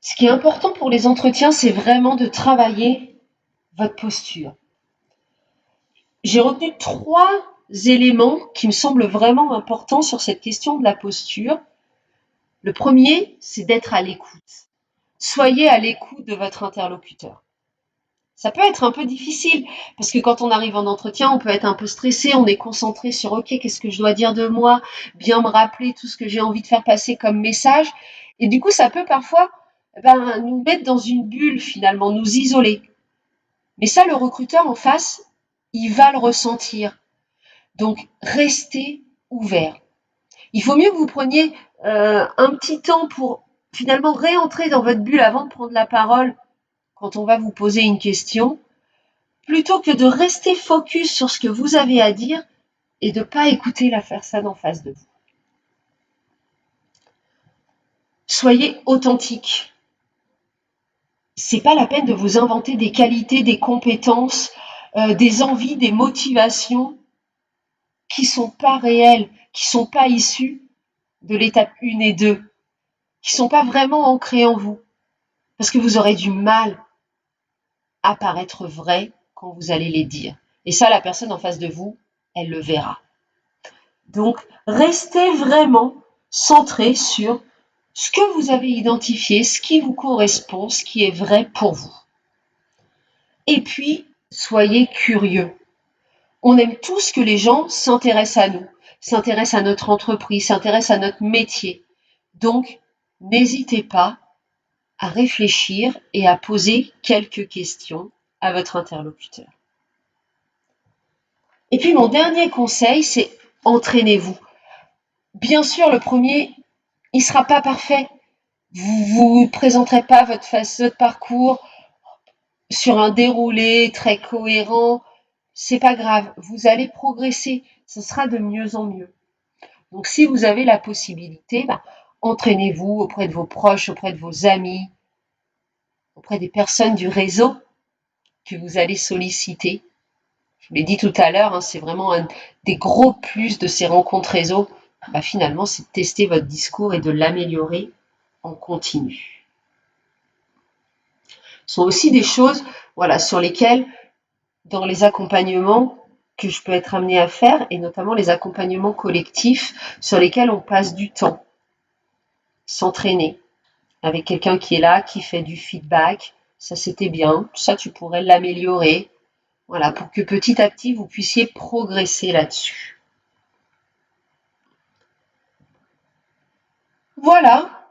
Ce qui est important pour les entretiens, c'est vraiment de travailler votre posture. J'ai retenu 3 éléments qui me semblent vraiment importants sur cette question de la posture. Le premier, c'est d'être à l'écoute. Soyez à l'écoute de votre interlocuteur. Ça peut être un peu difficile parce que quand on arrive en entretien, on peut être un peu stressé, on est concentré sur « Ok, qu'est-ce que je dois dire de moi ?» Bien me rappeler tout ce que j'ai envie de faire passer comme message. Et du coup, ça peut parfois nous mettre dans une bulle finalement, nous isoler. Mais ça, le recruteur en face, il va le ressentir. Donc, restez ouvert. Il faut mieux que vous preniez un petit temps pour finalement réentrer dans votre bulle avant de prendre la parole quand on va vous poser une question, plutôt que de rester focus sur ce que vous avez à dire et de ne pas écouter la personne en face de vous. Soyez authentique. C'est pas la peine de vous inventer des qualités, des compétences, des envies, des motivations qui sont pas réelles, qui sont pas issues de l'étape 1 et 2, qui sont pas vraiment ancrées en vous. Parce que vous aurez du mal à paraître vrai quand vous allez les dire. Et ça, la personne en face de vous, elle le verra. Donc, restez vraiment centré sur ce que vous avez identifié, ce qui vous correspond, ce qui est vrai pour vous. Et puis, soyez curieux. On aime tous que les gens s'intéressent à nous, s'intéressent à notre entreprise, s'intéressent à notre métier. Donc, n'hésitez pas à réfléchir et à poser quelques questions à votre interlocuteur. Et puis, mon dernier conseil, c'est entraînez-vous. Bien sûr, le premier, il ne sera pas parfait. Vous ne présenterez pas votre parcours sur un déroulé très cohérent. C'est pas grave, vous allez progresser, ce sera de mieux en mieux. Donc si vous avez la possibilité, entraînez-vous auprès de vos proches, auprès de vos amis, auprès des personnes du réseau que vous allez solliciter. Je vous l'ai dit tout à l'heure, c'est vraiment un des gros plus de ces rencontres réseau. Finalement, c'est de tester votre discours et de l'améliorer en continu. Ce sont aussi des choses sur lesquelles, dans les accompagnements que je peux être amenée à faire, et notamment les accompagnements collectifs sur lesquels on passe du temps, s'entraîner avec quelqu'un qui est là, qui fait du feedback, ça c'était bien, ça tu pourrais l'améliorer, pour que petit à petit vous puissiez progresser là-dessus. Voilà,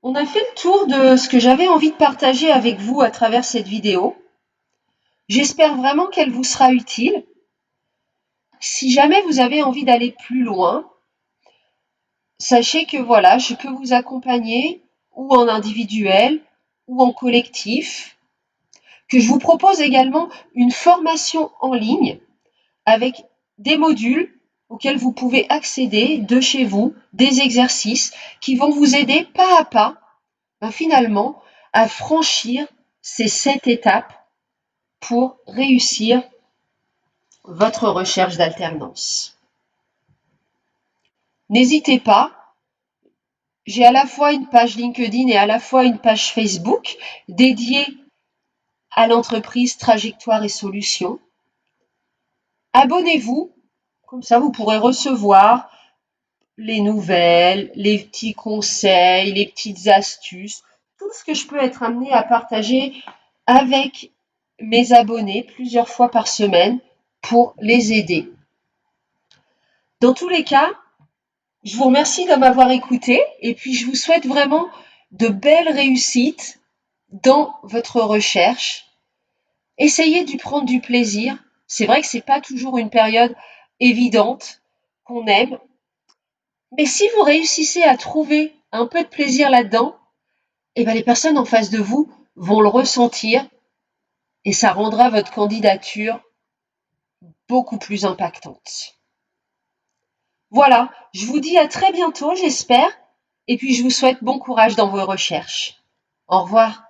on a fait le tour de ce que j'avais envie de partager avec vous à travers cette vidéo. J'espère vraiment qu'elle vous sera utile. Si jamais vous avez envie d'aller plus loin, sachez que voilà, je peux vous accompagner ou en individuel ou en collectif, que je vous propose également une formation en ligne avec des modules auxquels vous pouvez accéder de chez vous, des exercices qui vont vous aider pas à pas, finalement, à franchir ces 7 étapes pour réussir votre recherche d'alternance. N'hésitez pas, j'ai à la fois une page LinkedIn et à la fois une page Facebook dédiée à l'entreprise Trajectoire et Solutions. Abonnez-vous, comme ça vous pourrez recevoir les nouvelles, les petits conseils, les petites astuces, tout ce que je peux être amenée à partager avec mes abonnés plusieurs fois par semaine pour les aider. Dans tous les cas, je vous remercie de m'avoir écouté et puis je vous souhaite vraiment de belles réussites dans votre recherche. Essayez d'y prendre du plaisir. C'est vrai que c'est pas toujours une période évidente qu'on aime, mais si vous réussissez à trouver un peu de plaisir là-dedans, les personnes en face de vous vont le ressentir et ça rendra votre candidature beaucoup plus impactante. Voilà, je vous dis à très bientôt, j'espère, et puis je vous souhaite bon courage dans vos recherches. Au revoir.